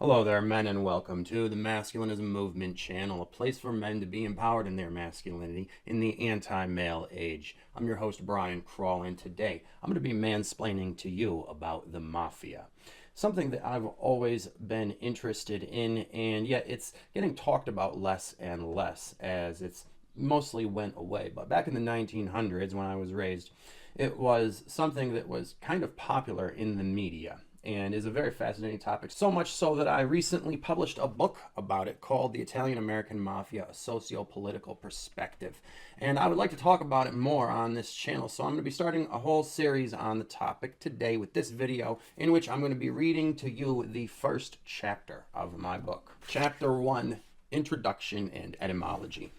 Hello there, men, and welcome to the Masculinism Movement channel, a place for men to be empowered in their masculinity in the anti-male age. I'm your host, Brian Crawl, and today I'm going to be mansplaining to you about the Mafia. Something that I've always been interested in, and yet it's getting talked about less and less as it's mostly went away. But back in the 1900s, when I was raised, it was something that was kind of popular in the media and is a very fascinating topic, so much so that I recently published a book about it called The Italian-American Mafia, a Socio-Political Perspective. And I would like to talk about it more on this channel, so I'm going to be starting a whole series on the topic today with this video, in which I'm going to be reading to you the first chapter of my book. Chapter 1, Introduction and Etymology.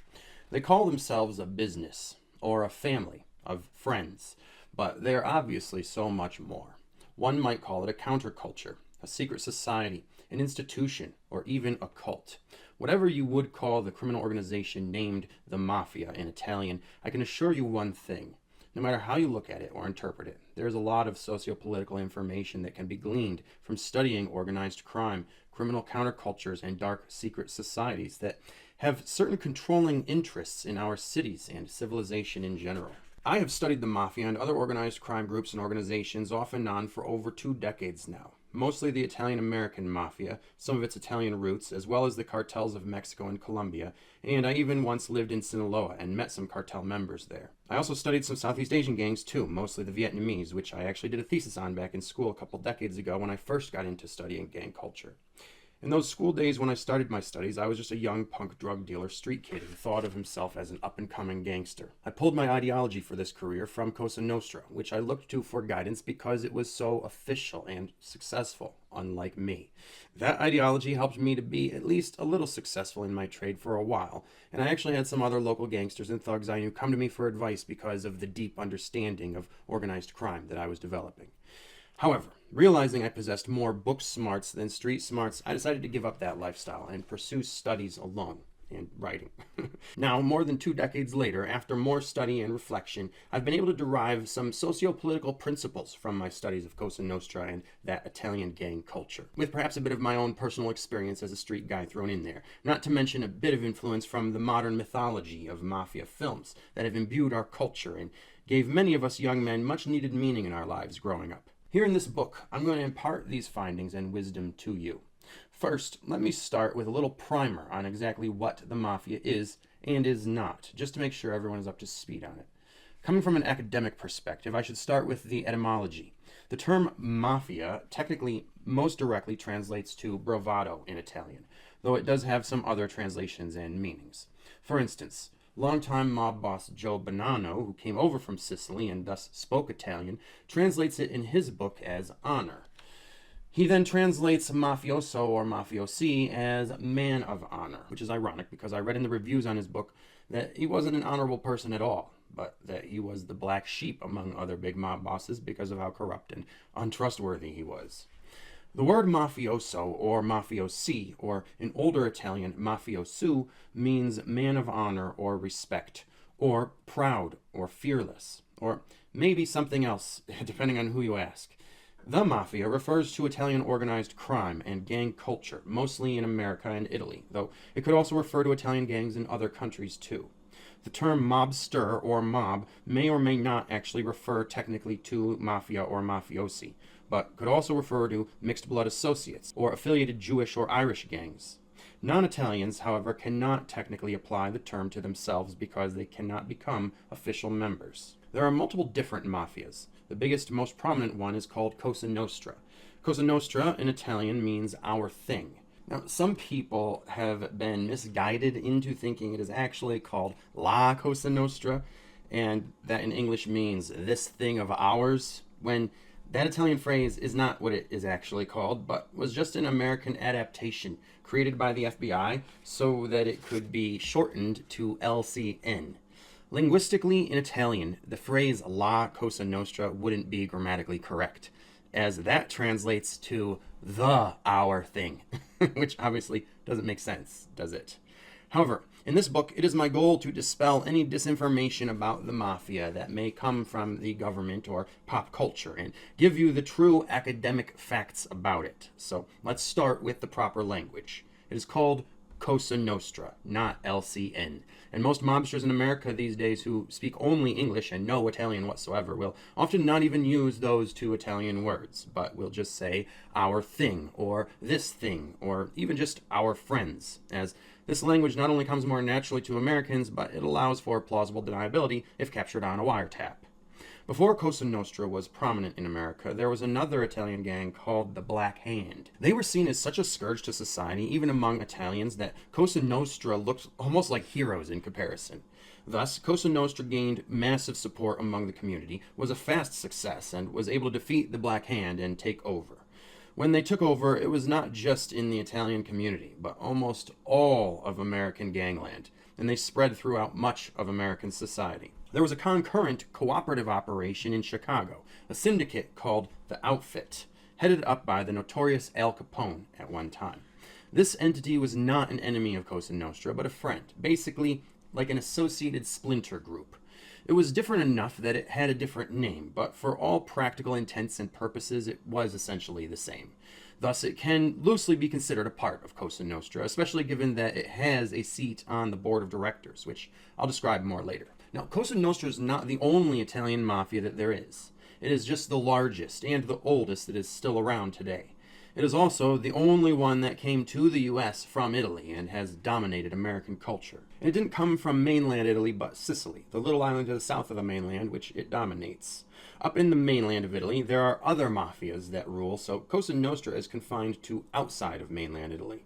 They call themselves a business, or a family of friends, but they're obviously so much more. One might call it a counterculture, a secret society, an institution, or even a cult. Whatever you would call the criminal organization named the Mafia in Italian, I can assure you one thing. No matter how you look at it or interpret it, there's a lot of socio-political information that can be gleaned from studying organized crime, criminal countercultures, and dark secret societies that have certain controlling interests in our cities and civilization in general. I have studied the Mafia and other organized crime groups and organizations off and on for over 2 decades now. Mostly the Italian-American Mafia, some of its Italian roots, as well as the cartels of Mexico and Colombia, and I even once lived in Sinaloa and met some cartel members there. I also studied some Southeast Asian gangs too, mostly the Vietnamese, which I actually did a thesis on back in school a couple decades ago when I first got into studying gang culture. In those school days when I started my studies, I was just a young punk drug dealer street kid who thought of himself as an up-and-coming gangster. I pulled my ideology for this career from Cosa Nostra, which I looked to for guidance because it was so official and successful, unlike me. That ideology helped me to be at least a little successful in my trade for a while, and I actually had some other local gangsters and thugs I knew come to me for advice because of the deep understanding of organized crime that I was developing. However, realizing I possessed more book smarts than street smarts, I decided to give up that lifestyle and pursue studies alone and writing. Now, more than 2 decades later, after more study and reflection, I've been able to derive some socio-political principles from my studies of Cosa Nostra and that Italian gang culture, with perhaps a bit of my own personal experience as a street guy thrown in there, not to mention a bit of influence from the modern mythology of mafia films that have imbued our culture and gave many of us young men much needed meaning in our lives growing up. Here in this book, I'm going to impart these findings and wisdom to you. First, let me start with a little primer on exactly what the Mafia is and is not, just to make sure everyone is up to speed on it. Coming from an academic perspective, I should start with the etymology. The term Mafia technically most directly translates to bravado in Italian, though it does have some other translations and meanings. For instance, longtime mob boss Joe Bonanno, who came over from Sicily and thus spoke Italian, translates it in his book as honor. He then translates mafioso or mafiosi as man of honor, which is ironic because I read in the reviews on his book that he wasn't an honorable person at all, but that he was the black sheep among other big mob bosses because of how corrupt and untrustworthy he was. The word mafioso or mafiosi, or in older Italian mafiosu, means man of honor or respect, or proud or fearless, or maybe something else, depending on who you ask. The Mafia refers to Italian organized crime and gang culture, mostly in America and Italy, though it could also refer to Italian gangs in other countries too. The term mobster or mob may or may not actually refer technically to mafia or mafiosi, but could also refer to mixed blood associates or affiliated Jewish or Irish gangs. Non-Italians, however, cannot technically apply the term to themselves because they cannot become official members. There are multiple different mafias. The biggest, most prominent one is called Cosa Nostra. Cosa Nostra in Italian means our thing. Now, some people have been misguided into thinking it is actually called La Cosa Nostra, and that in English means this thing of ours, when that Italian phrase is not what it is actually called, but was just an American adaptation created by the FBI so that it could be shortened to LCN. Linguistically, in Italian, the phrase La Cosa Nostra wouldn't be grammatically correct, as that translates to the our thing, which obviously doesn't make sense, does it? However, In this book, it is my goal to dispel any disinformation about the Mafia that may come from the government or pop culture and give you the true academic facts about it. So let's start with the proper language. It is called Cosa Nostra, not LCN. And most mobsters in America these days who speak only English and no Italian whatsoever will often not even use those two Italian words, but will just say our thing, or this thing, or even just our friends, as this language not only comes more naturally to Americans, but it allows for plausible deniability if captured on a wiretap. Before Cosa Nostra was prominent in America, there was another Italian gang called the Black Hand. They were seen as such a scourge to society, even among Italians, that Cosa Nostra looked almost like heroes in comparison. Thus, Cosa Nostra gained massive support among the community, was a fast success, and was able to defeat the Black Hand and take over. When they took over, it was not just in the Italian community, but almost all of American gangland, and they spread throughout much of American society. There was a concurrent cooperative operation in Chicago, a syndicate called the Outfit, headed up by the notorious Al Capone at one time. This entity was not an enemy of Cosa Nostra, but a friend, basically like an associated splinter group. It was different enough that it had a different name, but for all practical intents and purposes, it was essentially the same. Thus, it can loosely be considered a part of Cosa Nostra, especially given that it has a seat on the board of directors, which I'll describe more later. Now, Cosa Nostra is not the only Italian mafia that there is. It is just the largest and the oldest that is still around today. It is also the only one that came to the U.S. from Italy and has dominated American culture. And it didn't come from mainland Italy, but Sicily, the little island to the south of the mainland, which it dominates. Up in the mainland of Italy, there are other mafias that rule, so Cosa Nostra is confined to outside of mainland Italy.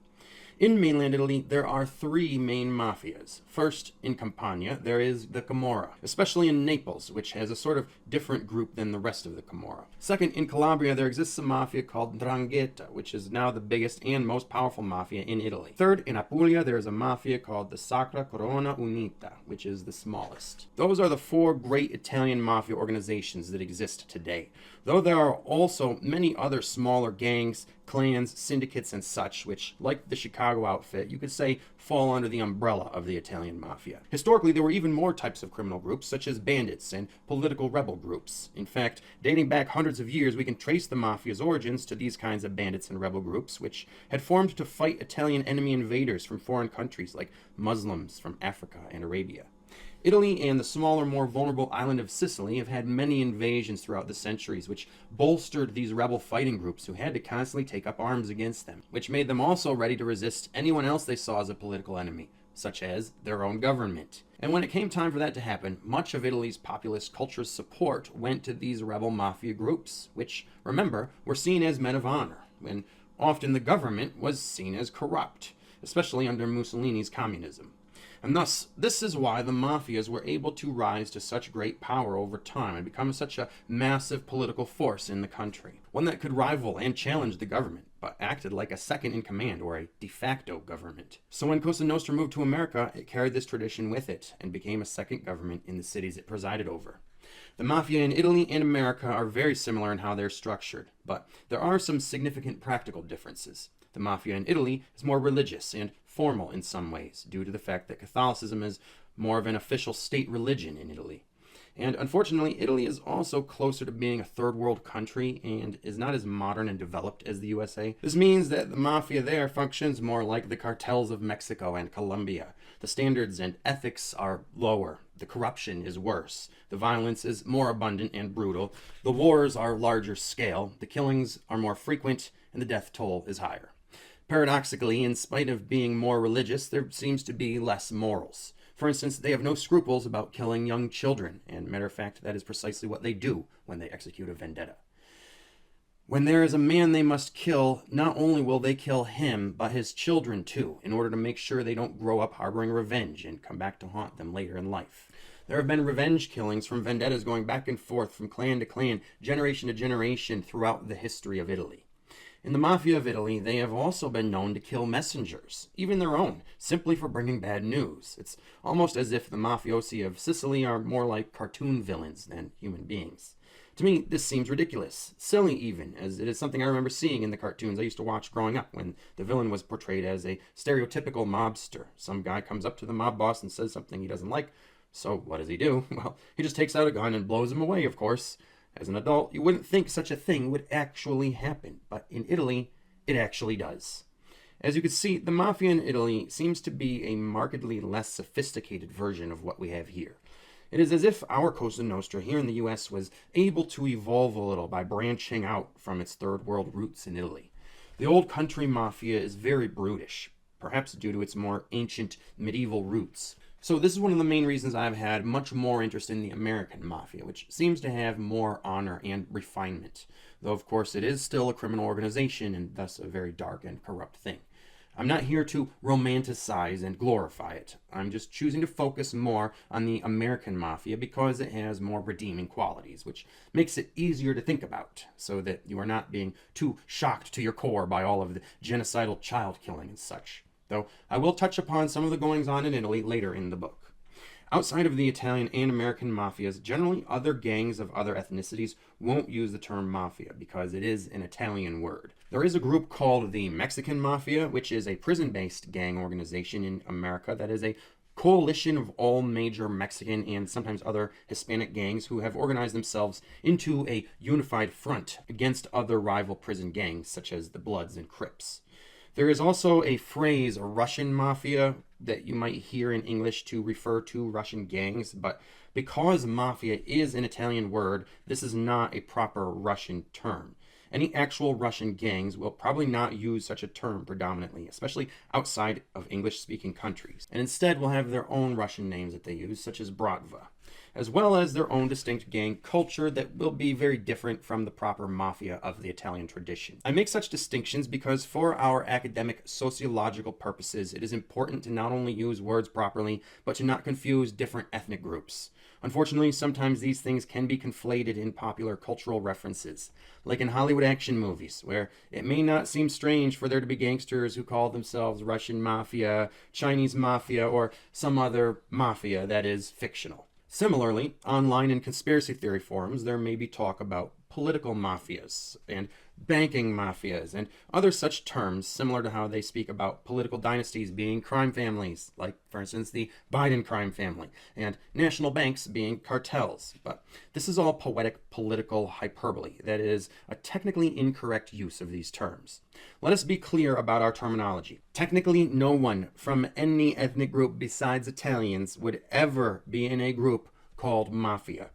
In mainland Italy, there are three main mafias. First, in Campania, there is the Camorra, especially in Naples, which has a sort of different group than the rest of the Camorra. Second, in Calabria, there exists a mafia called 'Ndrangheta, which is now the biggest and most powerful mafia in Italy. Third, in Apulia, there is a mafia called the Sacra Corona Unita, which is the smallest. Those are the four great Italian mafia organizations that exist today, though there are also many other smaller gangs, clans, syndicates, and such, which, like the Chicago outfit, you could say fall under the umbrella of the Italian mafia. Historically, there were even more types of criminal groups, such as bandits and political rebel groups. In fact, dating back hundreds of years, we can trace the mafia's origins to these kinds of bandits and rebel groups, which had formed to fight Italian enemy invaders from foreign countries like Muslims from Africa and Arabia. Italy and the smaller, more vulnerable island of Sicily have had many invasions throughout the centuries, which bolstered these rebel fighting groups who had to constantly take up arms against them, which made them also ready to resist anyone else they saw as a political enemy, such as their own government. And when it came time for that to happen, much of Italy's populist culture's support went to these rebel mafia groups, which, remember, were seen as men of honor, when often the government was seen as corrupt, especially under Mussolini's communism. And thus, this is why the mafias were able to rise to such great power over time and become such a massive political force in the country. One that could rival and challenge the government, but acted like a second-in-command or a de facto government. So when Cosa Nostra moved to America, it carried this tradition with it and became a second government in the cities it presided over. The mafia in Italy and America are very similar in how they're structured, but there are some significant practical differences. The mafia in Italy is more religious and formal in some ways, due to the fact that Catholicism is more of an official state religion in Italy. And unfortunately, Italy is also closer to being a third world country and is not as modern and developed as the USA. This means that the mafia there functions more like the cartels of Mexico and Colombia. The standards and ethics are lower. The corruption is worse. The violence is more abundant and brutal. The wars are larger scale. The killings are more frequent, and the death toll is higher. Paradoxically, in spite of being more religious, there seems to be less morals. For instance, they have no scruples about killing young children, and matter of fact, that is precisely what they do when they execute a vendetta. When there is a man they must kill, not only will they kill him, but his children too, in order to make sure they don't grow up harboring revenge and come back to haunt them later in life. There have been revenge killings from vendettas going back and forth from clan to clan, generation to generation throughout the history of Italy. In the Mafia of Italy, they have also been known to kill messengers, even their own, simply for bringing bad news. It's almost as if the mafiosi of Sicily are more like cartoon villains than human beings. To me, this seems ridiculous, silly even, as it is something I remember seeing in the cartoons I used to watch growing up when the villain was portrayed as a stereotypical mobster. Some guy comes up to the mob boss and says something he doesn't like, so what does he do? Well, he just takes out a gun and blows him away, of course. As an adult, you wouldn't think such a thing would actually happen, but in Italy, it actually does. As you can see, the Mafia in Italy seems to be a markedly less sophisticated version of what we have here. It is as if our Cosa Nostra here in the US was able to evolve a little by branching out from its third world roots in Italy. The old country Mafia is very brutish, perhaps due to its more ancient medieval roots. So this is one of the main reasons I've had much more interest in the American Mafia, which seems to have more honor and refinement, though of course it is still a criminal organization and thus a very dark and corrupt thing. I'm not here to romanticize and glorify it. I'm just choosing to focus more on the American Mafia because it has more redeeming qualities, which makes it easier to think about, so that you are not being too shocked to your core by all of the genocidal child killing and such. Though I will touch upon some of the goings-on in Italy later in the book. Outside of the Italian and American mafias, generally other gangs of other ethnicities won't use the term mafia because it is an Italian word. There is a group called the Mexican Mafia, which is a prison-based gang organization in America that is a coalition of all major Mexican and sometimes other Hispanic gangs who have organized themselves into a unified front against other rival prison gangs such as the Bloods and Crips. There is also a phrase, Russian mafia, that you might hear in English to refer to Russian gangs, but because mafia is an Italian word, this is not a proper Russian term. Any actual Russian gangs will probably not use such a term predominantly, especially outside of English-speaking countries, and instead will have their own Russian names that they use, such as Bratva, as well as their own distinct gang culture that will be very different from the proper mafia of the Italian tradition. I make such distinctions because for our academic sociological purposes, it is important to not only use words properly, but to not confuse different ethnic groups. Unfortunately, sometimes these things can be conflated in popular cultural references, like in Hollywood action movies, where it may not seem strange for there to be gangsters who call themselves Russian Mafia, Chinese Mafia, or some other mafia that is fictional. Similarly, online in conspiracy theory forums, there may be talk about political mafias and banking mafias and other such terms similar to how they speak about political dynasties being crime families, like, for instance, the Biden crime family, and national banks being cartels. But this is all poetic political hyperbole that is a technically incorrect use of these terms. Let us be clear about our terminology. Technically, no one from any ethnic group besides Italians would ever be in a group called mafia.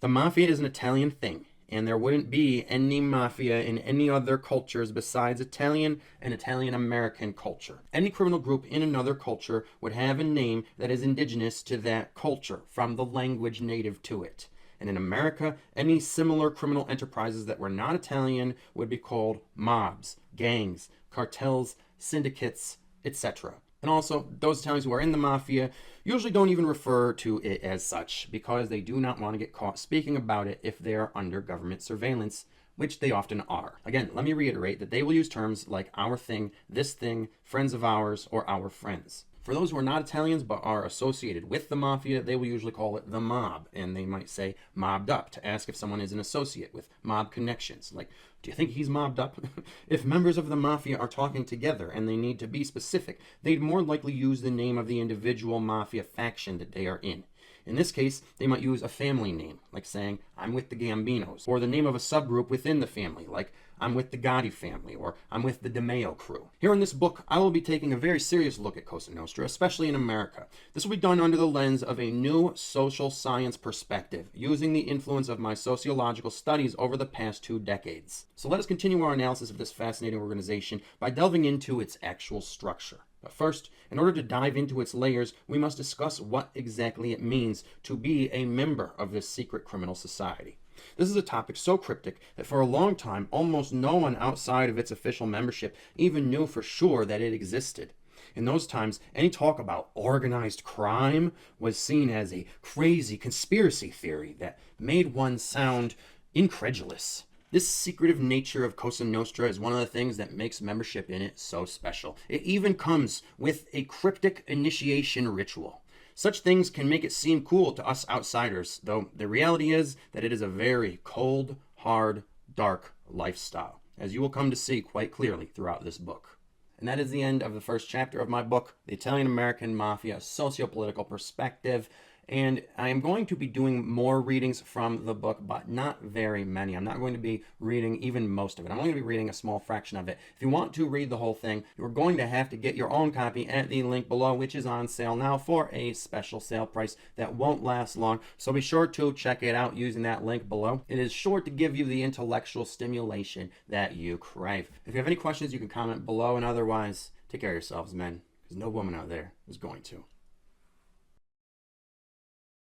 The mafia is an Italian thing, and there wouldn't be any mafia in any other cultures besides Italian and Italian-American culture. Any criminal group in another culture would have a name that is indigenous to that culture from the language native to it. And in America, any similar criminal enterprises that were not Italian would be called mobs, gangs, cartels, syndicates, etc. And also, those Italians who are in the mafia usually don't even refer to it as such because they do not want to get caught speaking about it if they are under government surveillance, which they often are. Again, let me reiterate that they will use terms like our thing, this thing, friends of ours, or our friends. For those who are not Italians but are associated with the mafia, they will usually call it the mob, and they might say mobbed up to ask if someone is an associate with mob connections. Like, do you think he's mobbed up? If members of the mafia are talking together and they need to be specific, they'd more likely use the name of the individual mafia faction that they are in. In this case, they might use a family name, like saying, I'm with the Gambinos, or the name of a subgroup within the family, like I'm with the Gotti family, or I'm with the DeMeo crew. Here in this book, I will be taking a very serious look at Cosa Nostra, especially in America. This will be done under the lens of a new social science perspective, using the influence of my sociological studies over the past 2 decades. So let us continue our analysis of this fascinating organization by delving into its actual structure. But first, in order to dive into its layers, we must discuss what exactly it means to be a member of this secret criminal society. This is a topic so cryptic that for a long time, almost no one outside of its official membership even knew for sure that it existed. In those times, any talk about organized crime was seen as a crazy conspiracy theory that made one sound incredulous. This secretive nature of Cosa Nostra is one of the things that makes membership in it so special. It even comes with a cryptic initiation ritual. Such things can make it seem cool to us outsiders, though the reality is that it is a very cold, hard, dark lifestyle, as you will come to see quite clearly throughout this book. And that is the end of the first chapter of my book, The Italian-American Mafia, Socio-Political Perspective. And I am going to be doing more readings from the book, but not very many. I'm not going to be reading even most of it. I'm only going to be reading a small fraction of it. If you want to read the whole thing, you're going to have to get your own copy at the link below, which is on sale now for a special sale price that won't last long. So be sure to check it out using that link below. It is sure to give you the intellectual stimulation that you crave. If you have any questions, you can comment below, and otherwise, take care of yourselves, men, because no woman out there is going to.